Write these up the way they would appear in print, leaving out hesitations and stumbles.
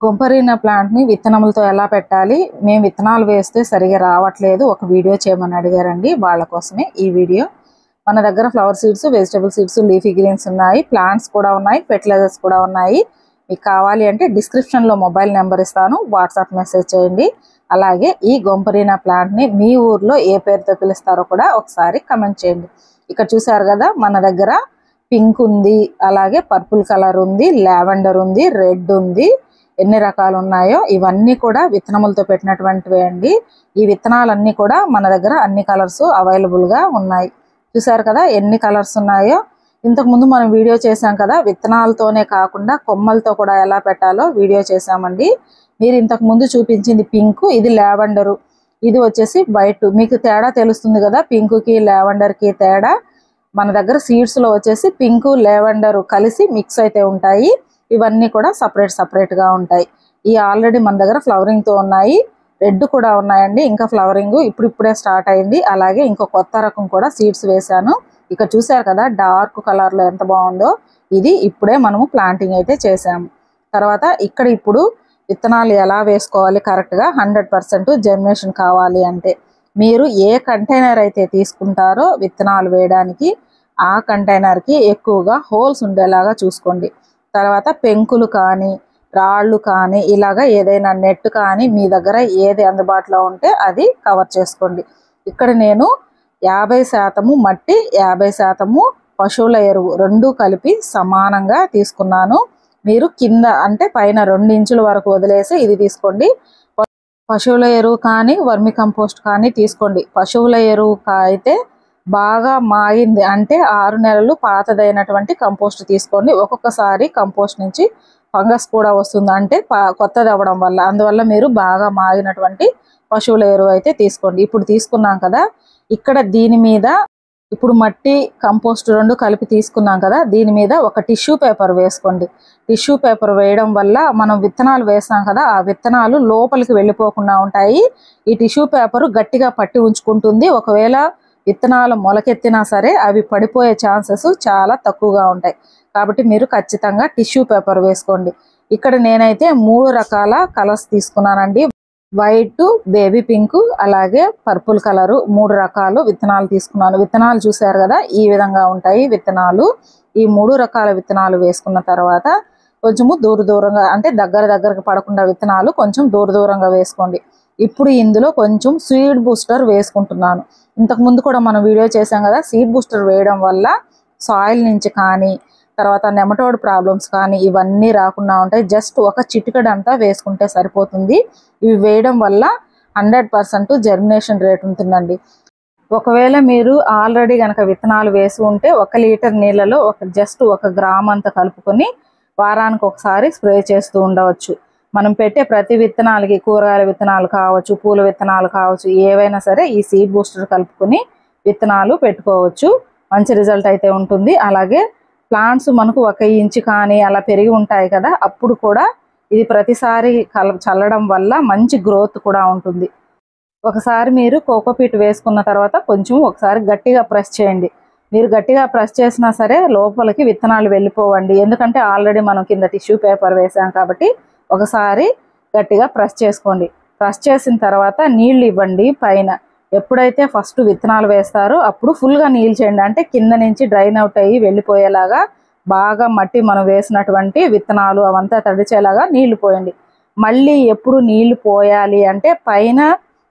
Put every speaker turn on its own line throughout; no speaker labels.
గొంపరీనా plant ని విత్తనములతో ఎలా పెట్టాలి, మేము విత్తనాలు వేస్తే సరిగా రావట్లేదు, ఒక వీడియో చేయమని అడిగారండి. వాళ్ళ కోసమే ఈ వీడియో. మన దగ్గర flower seeds, vegetable seeds, leafy greens ఉన్నాయి, ప్లాంట్స్ కూడా ఉన్నాయి, ఫెర్టిలైజర్స్ కూడా ఉన్నాయి. మీకు కావాలి అంటే డిస్క్రిప్షన్లో మొబైల్ నెంబర్ ఇస్తాను, వాట్సాప్ మెసేజ్ చేయండి. అలాగే ఈ గొంపరీనా ప్లాంట్ ని మీ ఊర్లో ఏ పేరుతో పిలుస్తారో కూడా ఒకసారి కమెంట్ చేయండి. ఇక్కడ చూసారు కదా, మన దగ్గర పింక్ ఉంది, అలాగే పర్పుల్ కలర్ ఉంది, లావెండర్ ఉంది, రెడ్ ఉంది. ఎన్ని రకాలు ఉన్నాయో ఇవన్నీ కూడా విత్తనములతో పెట్టినటువంటివే అండి. ఈ విత్తనాలన్నీ కూడా మన దగ్గర అన్ని కలర్స్ అవైలబుల్గా ఉన్నాయి. చూసారు కదా ఎన్ని కలర్స్ ఉన్నాయో. ఇంతకుముందు మనం వీడియో చేసాం కదా, విత్తనాలతోనే కాకుండా కొమ్మలతో కూడా ఎలా పెట్టాలో వీడియో చేసామండి. మీరు ఇంతకుముందు చూపించింది పింక్, ఇది లావెండరు, ఇది వచ్చేసి వైట్. మీకు తేడా తెలుస్తుంది కదా, పింక్కి లావెండర్కి తేడా. మన దగ్గర సీడ్స్లో వచ్చేసి పింక్ లావెండర్ కలిసి మిక్స్ అయితే ఉంటాయి. ఇవన్నీ కూడా సపరేట్గా ఉంటాయి. ఈ ఆల్రెడీ మన దగ్గర ఫ్లవరింగ్తో ఉన్నాయి, రెడ్ కూడా ఉన్నాయండి. ఇంకా ఫ్లవరింగ్ ఇప్పుడే స్టార్ట్ అయింది. అలాగే ఇంకో కొత్త రకం కూడా సీడ్స్ వేశాను. ఇక్కడ చూసారు కదా డార్క్ కలర్లో ఎంత బాగుందో. ఇది ఇప్పుడే మనము ప్లాంటింగ్ అయితే చేసాము. తర్వాత ఇక్కడ ఇప్పుడు విత్తనాలు ఎలా వేసుకోవాలి కరెక్ట్గా 100% జర్మినేషన్ కావాలి అంటే మీరు ఏ కంటైనర్ అయితే తీసుకుంటారో విత్తనాలు వేయడానికి ఆ కంటైనర్కి ఎక్కువగా హోల్స్ ఉండేలాగా చూసుకోండి. తర్వాత పెంకులు కానీ రాళ్ళు కానీ ఇలాగా ఏదైనా నెట్ కానీ మీ దగ్గర ఏది అందుబాటులో ఉంటే అది కవర్ చేసుకోండి. ఇక్కడ నేను 50% మట్టి 50% పశువుల ఎరువు రెండు కలిపి సమానంగా తీసుకున్నాను. మీరు కింద అంటే పైన 2 ఇంచుల వరకు వదిలేసి ఇది తీసుకోండి. పశువుల ఎరువు కానీ వర్మి కంపోస్ట్ కానీ తీసుకోండి. పశువుల ఎరువు అయితే బాగా మాగింది అంటే 6 నెలలు పాతదైనటువంటి కంపోస్ట్ తీసుకోండి. ఒక్కొక్కసారి కంపోస్ట్ నుంచి ఫంగస్ కూడా వస్తుంది, అంటే కొత్తది అవ్వడం వల్ల. అందువల్ల మీరు బాగా మాగినటువంటి పశువుల ఎరువు అయితే తీసుకోండి. ఇప్పుడు తీసుకున్నాం కదా, ఇక్కడ దీని మీద ఇప్పుడు మట్టి కంపోస్ట్ రెండు కలిపి తీసుకున్నాం కదా, దీని మీద ఒక టిష్యూ పేపర్ వేసుకోండి. టిష్యూ పేపర్ వేయడం వల్ల మనం విత్తనాలు వేస్తాం కదా, ఆ విత్తనాలు లోపలికి వెళ్ళిపోకుండా ఉంటాయి. ఈ టిష్యూ పేపర్ గట్టిగా పట్టి ఉంచుకుంటుంది. ఒకవేళ విత్తనాలు మొలకెత్తినా సరే అవి పడిపోయే ఛాన్సెస్ చాలా తక్కువగా ఉంటాయి. కాబట్టి మీరు ఖచ్చితంగా టిష్యూ పేపర్ వేసుకోండి. ఇక్కడ నేనైతే 3 రకాల కలర్స్ తీసుకున్నానండి. వైట్, బేబీ పింక్, అలాగే పర్పుల్ కలరు 3 రకాలు విత్తనాలు తీసుకున్నాను. విత్తనాలు చూసారు కదా ఈ విధంగా ఉంటాయి విత్తనాలు. ఈ 3 రకాల విత్తనాలు వేసుకున్న తర్వాత కొంచెము దూరంగా అంటే దగ్గరకు పడకుండా విత్తనాలు కొంచెం దూరంగా వేసుకోండి. ఇప్పుడు ఇందులో కొంచెం సీడ్ బూస్టర్ వేసుకుంటున్నాను. ఇంతకుముందు కూడా మనం వీడియో చేసాం కదా, సీడ్ బూస్టర్ వేయడం వల్ల సాయిల్ నుంచి కానీ తర్వాత నెమటోడ్ ప్రాబ్లమ్స్ కానీ ఇవన్నీ రాకుండా ఉంటాయి. జస్ట్ ఒక చిటికెడంతా వేసుకుంటే సరిపోతుంది. ఇవి వేయడం వల్ల 100% జర్మినేషన్ రేట్ ఉంటుందండి. ఒకవేళ మీరు ఆల్రెడీ కనుక విత్తనాలు వేసి ఉంటే 1 లీటర్ నీళ్ళలో జస్ట్ 1 గ్రామ్ అంత కలుపుకొని వారానికి ఒకసారి స్ప్రే చేస్తూ ఉండవచ్చు. మనం పెట్టే ప్రతి విత్తనాలకి కూరగాయల విత్తనాలు కావచ్చు, పూల విత్తనాలు కావచ్చు, ఏవైనా సరే ఈ సీడ్ బూస్టర్ కలుపుకొని విత్తనాలు పెట్టుకోవచ్చు. మంచి రిజల్ట్ అయితే ఉంటుంది. అలాగే ప్లాంట్స్ మనకు 1 ఇంచు కానీ అలా పెరిగి ఉంటాయి కదా, అప్పుడు కూడా ఇది ప్రతిసారి చల్లడం వల్ల మంచి గ్రోత్ కూడా ఉంటుంది. ఒకసారి మీరు కోకోపీట్ వేసుకున్న తర్వాత కొంచెం ఒకసారి గట్టిగా ప్రెస్ చేయండి. మీరు గట్టిగా ప్రెస్ చేసినా సరే లోపలికి విత్తనాలు వెళ్ళిపోవండి, ఎందుకంటే ఆల్రెడీ మనం కింద టిష్యూ పేపర్ వేసాం కాబట్టి. ఒకసారి గట్టిగా ప్రెస్ చేసుకోండి. ప్రెస్ చేసిన తర్వాత నీళ్ళు ఇవ్వండి పైన. ఎప్పుడైతే ఫస్ట్ విత్తనాలు వేస్తారో అప్పుడు ఫుల్గా నీళ్ళు చేయండి, అంటే కింద నుంచి డ్రైన్ అవుట్ అయ్యి వెళ్ళిపోయేలాగా బాగా మట్టి మనం వేసినటువంటి విత్తనాలు అవంతా తడిచేలాగా నీళ్లు పోయండి. మళ్ళీ ఎప్పుడు నీళ్లు పోయాలి అంటే పైన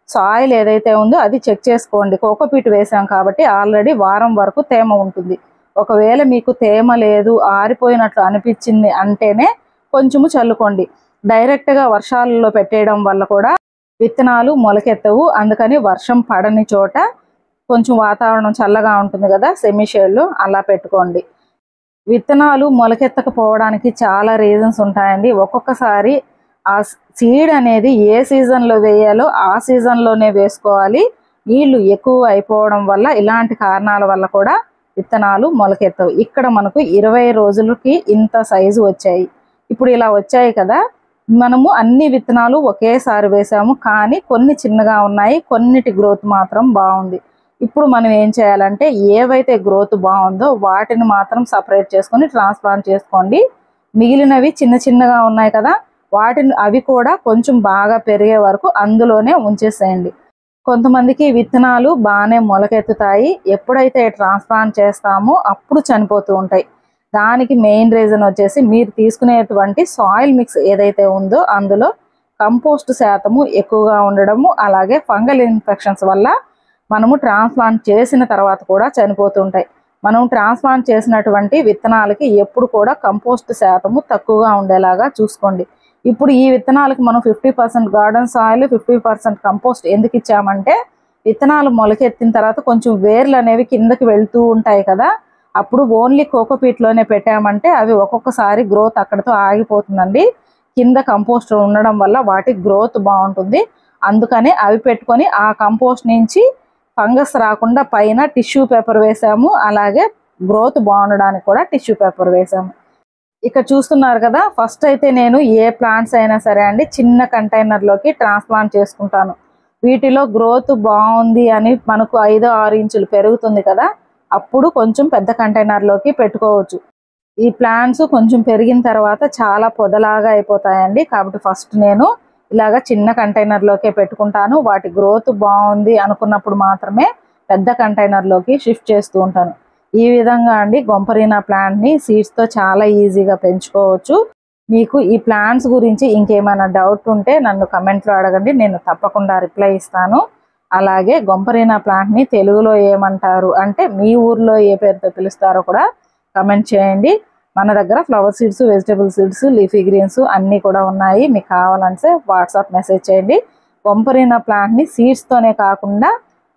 సాయిల్ ఏదైతే ఉందో అది చెక్ చేసుకోండి. కోకోపీట్ వేసాం కాబట్టి ఆల్రెడీ వారం వరకు తేమ ఉంటుంది. ఒకవేళ మీకు తేమ లేదు, ఆరిపోయినట్లు అనిపించింది అంటేనే కొంచెము చల్లుకోండి. డైరెక్ట్గా వర్షాలలో పెట్టేయడం వల్ల కూడా విత్తనాలు మొలకెత్తవు. అందుకని వర్షం పడని చోట కొంచెం వాతావరణం చల్లగా ఉంటుంది కదా, సెమీ షేడ్లో అలా పెట్టుకోండి. విత్తనాలు మొలకెత్తకపోవడానికి చాలా రీజన్స్ ఉంటాయండి. ఒక్కొక్కసారి ఆ సీడ్ అనేది ఏ సీజన్లో వేయాలో ఆ సీజన్లోనే వేసుకోవాలి. నీళ్లు ఎక్కువ అయిపోవడం వల్ల ఇలాంటి కారణాల వల్ల కూడా విత్తనాలు మొలకెత్తవు. ఇక్కడ మనకు 20 రోజులకి ఇంత సైజు వచ్చాయి. ఇప్పుడు ఇలా వచ్చాయి కదా, మనము అన్ని విత్తనాలు ఒకేసారి వేసాము, కానీ కొన్ని చిన్నగా ఉన్నాయి, కొన్నిటి గ్రోత్ మాత్రం బాగుంది. ఇప్పుడు మనం ఏం చేయాలంటే ఏవైతే గ్రోత్ బాగుందో వాటిని మాత్రం సపరేట్ చేసుకొని ట్రాన్స్ప్లాంట్ చేసుకోండి. మిగిలినవి చిన్నగా ఉన్నాయి కదా, వాటిని అవి కూడా కొంచెం బాగా పెరిగే వరకు అందులోనే ఉంచేసేయండి. కొంతమందికి విత్తనాలు బాగానే మొలకెత్తుతాయి, ఎప్పుడైతే ట్రాన్స్ప్లాంట్ చేస్తామో అప్పుడు చనిపోతూ ఉంటాయి. దానికి మెయిన్ రీజన్ వచ్చేసి మీరు తీసుకునేటువంటి సాయిల్ మిక్స్ ఏదైతే ఉందో అందులో కంపోస్ట్ శాతము ఎక్కువగా ఉండడము, అలాగే ఫంగల్ ఇన్ఫెక్షన్స్ వల్ల మనము ట్రాన్స్ప్లాంట్ చేసిన తర్వాత కూడా చనిపోతుంటాయి. మనం ట్రాన్స్ప్లాంట్ చేసినటువంటి విత్తనాలకి ఎప్పుడు కూడా కంపోస్ట్ శాతము తక్కువగా ఉండేలాగా చూసుకోండి. ఇప్పుడు ఈ విత్తనాలకు మనం 50% గార్డెన్ సాయిల్ 50% కంపోస్ట్ ఎందుకు ఇచ్చామంటే విత్తనాలు మొలకెత్తిన తర్వాత కొంచెం వేర్లు అనేవి కిందకి వెళ్తూ ఉంటాయి కదా, అప్పుడు ఓన్లీ కోకోపీట్లోనే పెట్టామంటే అవి ఒక్కొక్కసారి గ్రోత్ అక్కడితో ఆగిపోతుందండి. కింద కంపోస్ట్ ఉండడం వల్ల వాటి గ్రోత్ బాగుంటుంది. అందుకని అవి పెట్టుకొని ఆ కంపోస్ట్ నుంచి ఫంగస్ రాకుండా పైన టిష్యూ పేపర్ వేసాము, అలాగే గ్రోత్ బాగుండడానికి కూడా టిష్యూ పేపర్ వేసాము. ఇక్కడ చూస్తున్నారు కదా, ఫస్ట్ అయితే నేను ఏ ప్లాంట్స్ అయినా సరే అండి చిన్న కంటైనర్లోకి ట్రాన్స్ప్లాంట్ చేసుకుంటాను. వీటిలో గ్రోత్ బాగుంది అని మనకు 5-6 ఇంచులు పెరుగుతుంది కదా, అప్పుడు కొంచెం పెద్ద కంటైనర్లోకి పెట్టుకోవచ్చు. ఈ ప్లాంట్స్ కొంచెం పెరిగిన తర్వాత చాలా పొదలాగా అయిపోతాయండి. కాబట్టి ఫస్ట్ నేను ఇలాగ చిన్న కంటైనర్లోకే పెట్టుకుంటాను. వాటి గ్రోత్ బాగుంది అనుకున్నప్పుడు మాత్రమే పెద్ద కంటైనర్లోకి షిఫ్ట్ చేస్తూ ఉంటాను. ఈ విధంగా అండి గొంపరీనా ప్లాంట్ని సీడ్స్తో చాలా ఈజీగా పెంచుకోవచ్చు. మీకు ఈ ప్లాంట్స్ గురించి ఇంకేమైనా డౌట్ ఉంటే నన్ను కమెంట్లో అడగండి, నేను తప్పకుండా రిప్లై ఇస్తాను. అలాగే గొంపరీనా ప్లాంట్ని తెలుగులో ఏమంటారు అంటే మీ ఊర్లో ఏ పేరుతో పిలుస్తారో కూడా కమెంట్ చేయండి. మన దగ్గర flower seeds, vegetable seeds, leafy greens అన్నీ కూడా ఉన్నాయి. మీకు కావాలంటే వాట్సాప్ మెసేజ్ చేయండి. గొంపరీనా ప్లాంట్ని సీడ్స్తోనే కాకుండా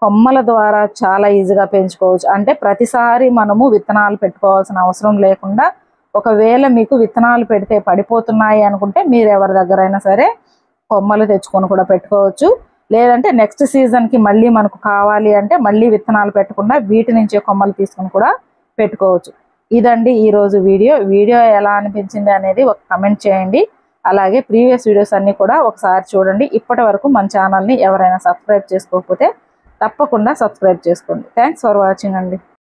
కొమ్మల ద్వారా చాలా ఈజీగా పెంచుకోవచ్చు. అంటే ప్రతిసారి మనము విత్తనాలు పెట్టుకోవాల్సిన అవసరం లేకుండా, ఒకవేళ మీకు విత్తనాలు పెడితే పడిపోతున్నాయి అనుకుంటే మీరు ఎవరి దగ్గర అయినా సరే కొమ్మలు తెచ్చుకొని కూడా పెట్టుకోవచ్చు. లేదంటే నెక్స్ట్ సీజన్కి మళ్ళీ మనకు కావాలి అంటే మళ్ళీ విత్తనాలు పెట్టకుండా వీటి నుంచే కొమ్మలు తీసుకొని కూడా పెట్టుకోవచ్చు. ఇదండి ఈరోజు వీడియో ఎలా అనిపించింది అనేది ఒక కమెంట్ చేయండి. అలాగే ప్రీవియస్ వీడియోస్ అన్నీ కూడా ఒకసారి చూడండి. ఇప్పటి వరకు మన ఛానల్ని ఎవరైనా సబ్స్క్రైబ్ చేసుకోకపోతే తప్పకుండా సబ్స్క్రైబ్ చేసుకోండి. థ్యాంక్స్ ఫర్ వాచింగ్ అండి.